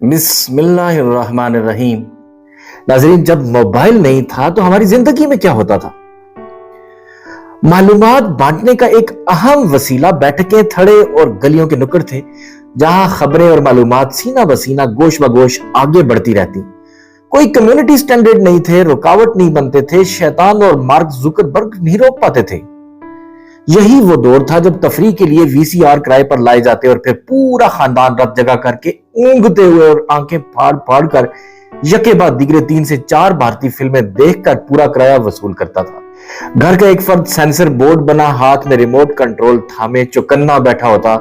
بسم اللہ الرحمن الرحیم۔ ناظرین، جب موبائل نہیں تھا تو ہماری زندگی میں کیا ہوتا تھا؟ معلومات بانٹنے کا ایک اہم وسیلہ بیٹھکیں، تھڑے اور گلیوں کے نکڑ تھے، جہاں خبریں اور معلومات سینہ بسینہ گوش بگوش آگے بڑھتی رہتی۔ کوئی کمیونٹی سٹینڈرڈ نہیں تھے، رکاوٹ نہیں بنتے تھے، شیطان اور مارک زکربرگ نہیں روک پاتے تھے۔ یہی وہ دور تھا جب تفریح کے لیے وی سی آر کرائے پر لائے جاتے اور پھر پورا خاندان رات جگہ کر کے اونگتے ہوئے اور آنکھیں پھاڑ پھاڑ کر یکے بعد دیگرے 3 سے 4 بھارتی فلمیں دیکھ کر پورا کرایہ وصول کرتا تھا۔ گھر کا ایک فرد سینسر بورڈ بنا ہاتھ میں ریموٹ کنٹرول تھامے چوکنا بیٹھا ہوتا۔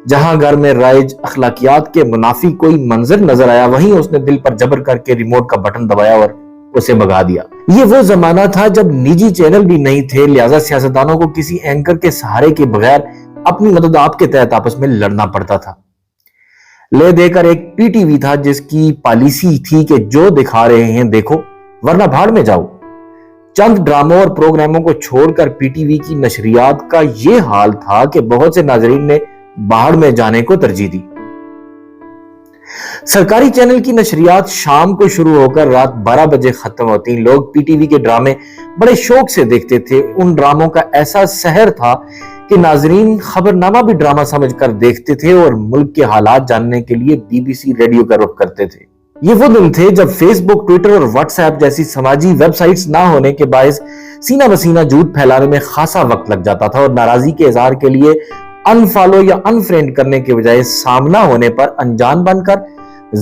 جہاں گھر میں رائج اخلاقیات کے منافی کوئی منظر نظر آیا، وہیں اس نے دل پر جبر کر کے ریموٹ کا بٹن دبایا اور اسے بھگا دیا۔ یہ وہ زمانہ تھا جب نجی چینل بھی نہیں تھے، لہٰذا سیاستدانوں کو کسی اینکر کے سہارے کے بغیر اپنی مدد آپ کے تحت آپس میں لڑنا پڑتا تھا۔ لے دے کر ایک پی ٹی وی تھا جس کی پالیسی تھی کہ جو دکھا رہے ہیں دیکھو ورنہ بھاڑ میں جاؤ۔ چند ڈراموں اور پروگراموں کو چھوڑ کر پی ٹی وی کی نشریات کا یہ حال تھا کہ بہت سے ناظرین نے بھاڑ میں جانے کو ترجیح دی۔ سرکاری چینل کی نشریات شام کو شروع ہو کر رات 12 بجے ختم ہوتی۔ لوگ پی ٹی وی کے ڈرامے بڑے شوق سے دیکھتے تھے۔ ان ڈراموں کا ایسا سحر تھا کہ ناظرین خبرنامہ بھی ڈرامہ سمجھ کر دیکھتے تھے اور ملک کے حالات جاننے کے لیے بی بی سی ریڈیو کا رخ کرتے تھے۔ یہ وہ دن تھے جب فیس بک، ٹویٹر اور واٹس ایپ جیسی سماجی ویب سائٹس نہ ہونے کے باعث سینہ بسینہ جھوٹ پھیلانے میں خاصا وقت لگ جاتا تھا اور ناراضی کے اظہار کے لیے ان فالو یا ان فرینڈ کرنے کے بجائے سامنا ہونے پر انجان بن کر،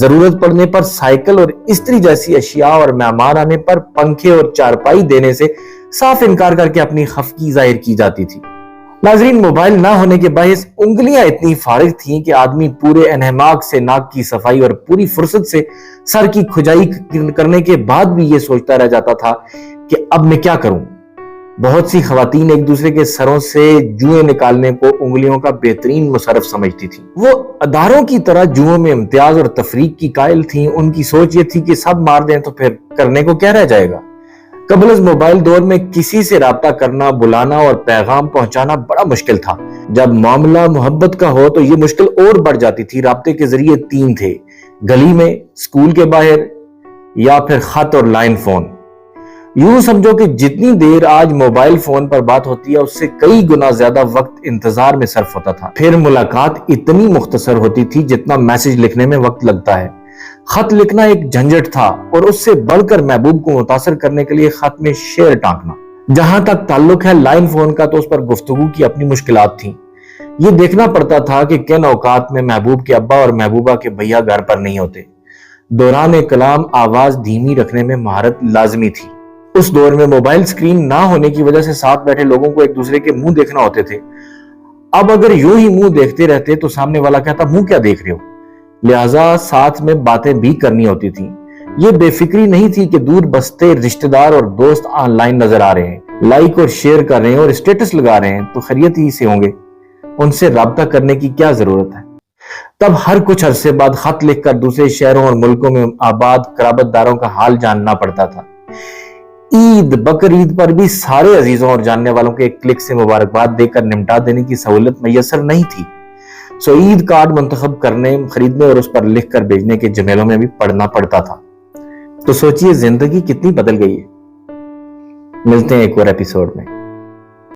ضرورت پڑنے پر سائیکل اور استری جیسی اشیاء اور مہمان آنے پر پنکھے اور چارپائی دینے سے صاف انکار کر کے اپنی خفگی ظاہر کی جاتی تھی۔ ناظرین، موبائل نہ ہونے کے باعث انگلیاں اتنی فارغ تھیں کہ آدمی پورے انہماک سے ناک کی صفائی اور پوری فرصت سے سر کی کھجائی کرنے کے بعد بھی یہ سوچتا رہ جاتا تھا کہ اب میں کیا کروں۔ بہت سی خواتین ایک دوسرے کے سروں سے جوئیں نکالنے کو انگلیوں کا بہترین مصرف سمجھتی تھی۔ وہ اداروں کی طرح جوؤں میں امتیاز اور تفریق کی قائل تھیں۔ ان کی سوچ یہ تھی کہ سب مار دیں تو پھر کرنے کو کیا رہ جائے گا۔ قبل از موبائل دور میں کسی سے رابطہ کرنا، بلانا اور پیغام پہنچانا بڑا مشکل تھا۔ جب معاملہ محبت کا ہو تو یہ مشکل اور بڑھ جاتی تھی۔ رابطے کے ذریعے 3 تھے: گلی میں، اسکول کے باہر یا پھر خط اور لائن فون۔ یوں سمجھو کہ جتنی دیر آج موبائل فون پر بات ہوتی ہے اس سے کئی گنا زیادہ وقت انتظار میں صرف ہوتا تھا۔ پھر ملاقات اتنی مختصر ہوتی تھی جتنا میسج لکھنے میں وقت لگتا ہے۔ خط لکھنا ایک جھنجٹ تھا اور اس سے بڑھ کر محبوب کو متاثر کرنے کے لیے خط میں شعر ٹانکنا۔ جہاں تک تعلق ہے لائن فون کا تو اس پر گفتگو کی اپنی مشکلات تھیں۔ یہ دیکھنا پڑتا تھا کہ کن اوقات میں محبوب کے ابا اور محبوبہ کے بھیا گھر پر نہیں ہوتے۔ دوران کلام آواز دھیمی رکھنے میں مہارت لازمی تھی۔ اس دور میں موبائل سکرین نہ ہونے کی وجہ سے ساتھ بیٹھے لوگوں کو ایک دوسرے کے منہ دیکھنا ہوتے تھے۔ اب اگر یوں ہی منہ دیکھتے رہتے تو سامنے والا کہتا منہ کیا دیکھ رہے ہو، لہٰذا ساتھ میں باتیں بھی کرنی ہوتی تھیں۔ یہ بے فکری نہیں تھی کہ دور بستے رشتہ دار اور دوست آن لائن نظر آ رہے ہیں، لائک اور شیئر کر رہے ہیں اور اسٹیٹس لگا رہے ہیں تو خیریت ہی سے ہوں گے، ان سے رابطہ کرنے کی کیا ضرورت ہے۔ تب ہر کچھ عرصے بعد خط لکھ کر دوسرے شہروں اور ملکوں میں آباد قرابت داروں کا حال جاننا پڑتا تھا۔ عید، بقر عید پر بھی سارے عزیزوں اور جاننے والوں کے ایک کلک سے مبارکباد دے کر نمٹا دینے کی سہولت میسر نہیں تھی۔ سو عید کارڈ منتخب کرنے، خریدنے اور اس پر لکھ کر بھیجنے کے جھمیلوں میں بھی پڑنا پڑتا تھا۔ تو سوچئے زندگی کتنی بدل گئی ہے۔ ملتے ہیں ایک اور ایپیسوڈ میں۔